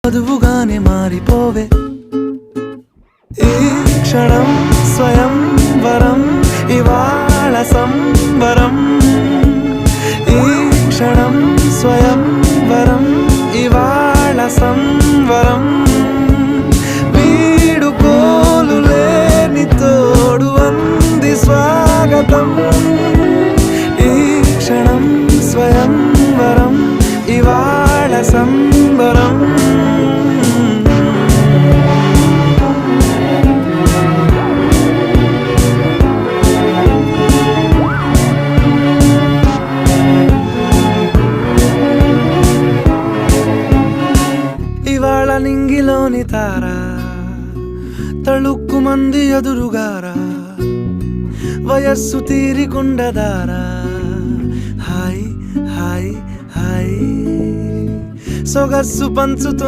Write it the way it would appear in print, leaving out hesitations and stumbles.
వధువుగానే మారిపోవే ఈ క్షణం స్వయం వరం ఇవాళ సంబరం ఈ క్షణం స్వయం వరం ఇవాళ సంవరం వీడుకోలు లేని తోడు అంది స్వాగతం ఈ క్షణం స్వయం వరం ఇవాళ సంబరం ఇవాళ నింగిలోని తారా తళుక్కు మంది ఎదురుగారా వయస్సు తీరికుండదారా హాయ్ హాయ్ హాయ్ సొగస్సు పంచుతున్న